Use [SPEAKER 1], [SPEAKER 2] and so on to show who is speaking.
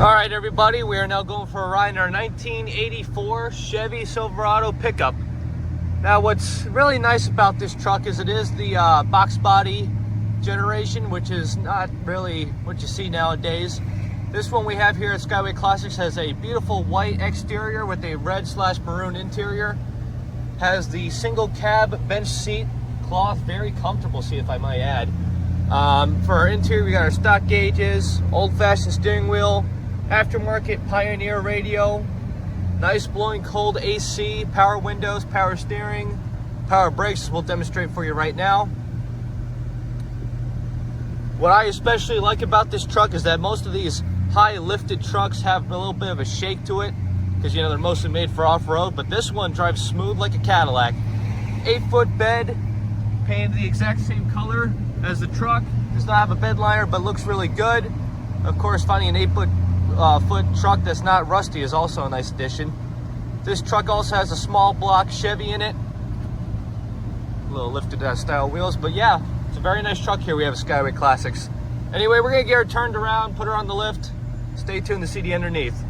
[SPEAKER 1] All right, everybody, we are now going for a ride in our 1984 Chevy Silverado pickup. Now, what's really nice about this truck is it is the box body generation, which is not really what you see nowadays. This one we have here at Skyway Classics has a beautiful white exterior with a red/maroon interior. Has the single cab bench seat cloth, very comfortable seat if I might add. For our interior, we got our stock gauges, old-fashioned steering wheel, aftermarket Pioneer radio, nice blowing cold AC, power windows, power steering, power brakes, as we'll demonstrate for you right now. What I especially like about this truck is that most of these high lifted trucks have a little bit of a shake to it because, you know, they're mostly made for off-road, but this one drives smooth like a Cadillac. 8-foot bed, painted the exact same color as the truck. Does not have a bed liner, but looks really good. Of course, finding an 8-foot truck that's not rusty is also a nice addition. This truck also has a small block Chevy in it. A little lifted style wheels, but yeah, it's a very nice truck here we have at Skyway Classics. Anyway, we're gonna get her turned around, put her on the lift. Stay tuned to see the underneath.